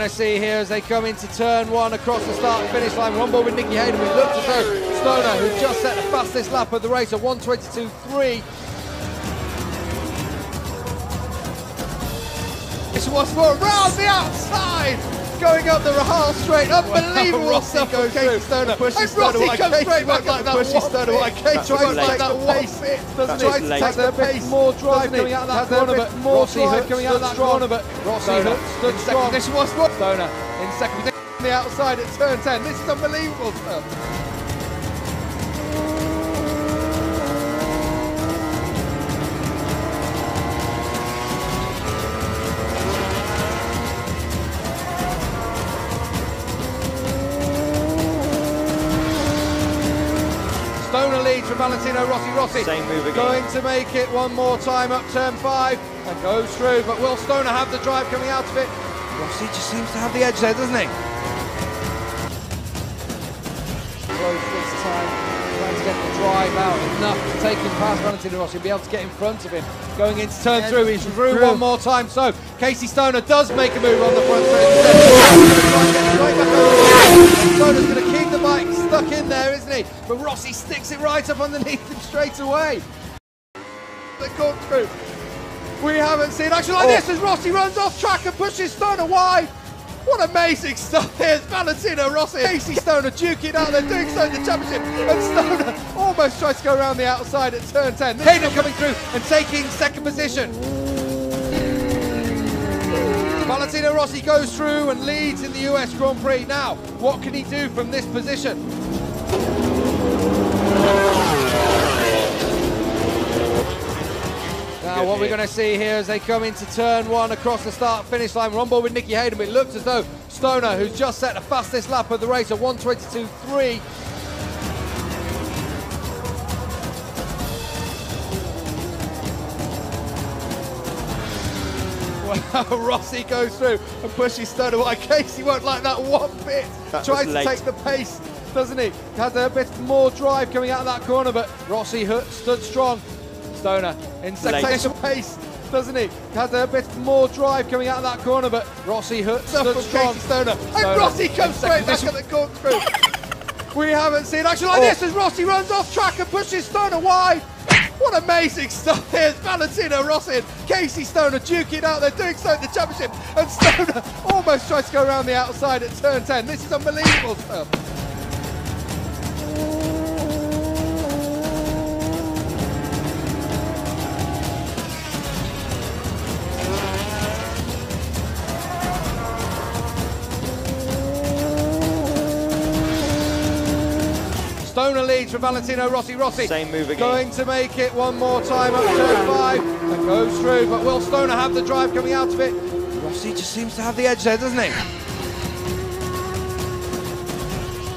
to see here as they come into turn one across the start and finish line. One ball with Nicky Hayden. We look as though Stoner, who just set the fastest lap of the race at 1:22.3. This was for around the outside, going up the Rahal straight. Unbelievable. Rossi goes through. Stoner pushes Stoner. Rossi comes straight back like that. Pushes Stoner. Tries to take that pace, doesn't he? Tries to take a bit more drive coming out of that corner, but more drive coming out of that corner, but Rossi stood strong. This was for Stoner in second position on the outside at turn 10. This is unbelievable stuff. Stoner leads from Valentino Rossi. Rossi same move again. Going to make it one more time up turn 5 and goes through, but will Stoner have the drive coming out of it? Rossi just seems to have the edge there, doesn't he? Close this time, trying to get the drive out enough to take him past Valentino Rossi and be able to get in front of him. Going into turn through, he's through one more time, so Casey Stoner does make a move on the front straight. Stoner's going to keep the bike stuck in there, isn't he? But Rossi sticks it right up underneath him straight away. The corkscrew. We haven't seen action like this as Rossi runs off track and pushes Stoner wide. What amazing stuff here. It's Valentino Rossi. Casey Stoner duking out there, doing so in the championship. And Stoner almost tries to go around the outside at turn 10. Hayden coming through and taking second position. Valentino Rossi goes through and leads in the US Grand Prix. Now, what can he do from this position? Now, what we're going to see here as they come into turn 1 across the start finish line. One ball with Nicky Hayden. It looks as though Stoner, who's just set the fastest lap of the race at 1:22.3. Well, Rossi goes through and pushes Stoner wide. Casey won't like that one bit. Tries to take the pace, doesn't he? Has a bit more drive coming out of that corner, but Rossi stood strong. Stoner in second position pace, doesn't he? Has a bit more drive coming out of that corner, but Rossi stood strong. Stoner. And Rossi comes straight back at the corkscrew. We haven't seen action like this as Rossi runs off track and pushes Stoner wide. What amazing stuff here. It's Valentino Rossi and Casey Stoner duking out there, doing so in the championship. And Stoner almost tries to go around the outside at turn 10. This is unbelievable stuff. Stoner leads from Valentino Rossi. Rossi same move again. Going to make it one more time up turn 5 and goes through, but will Stoner have the drive coming out of it? Rossi just seems to have the edge there, doesn't he?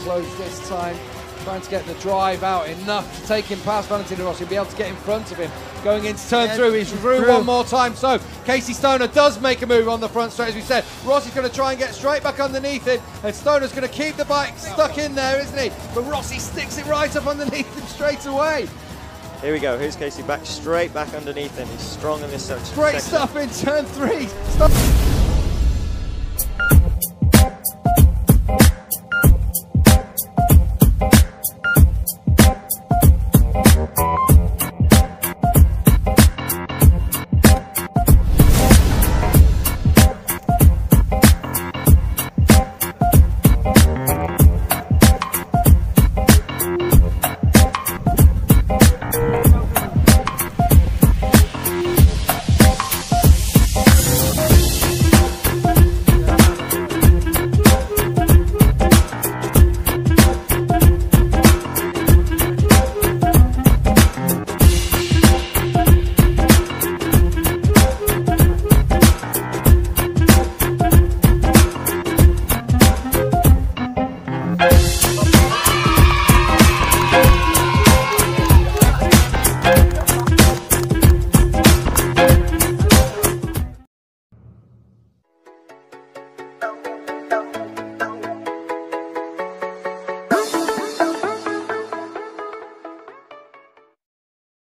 Close this time, trying to get the drive out enough to take him past Valentino Rossi and be able to get in front of him. Going into turn through, he's through one more time, so Casey Stoner does make a move on the front straight, as we said. Rossi's going to try and get straight back underneath him, and Stoner's going to keep the bike stuck in there, isn't he? But Rossi sticks it right up underneath him straight away. Here we go, here's Casey back, straight back underneath him. He's strong in this section. Great stuff in turn 3.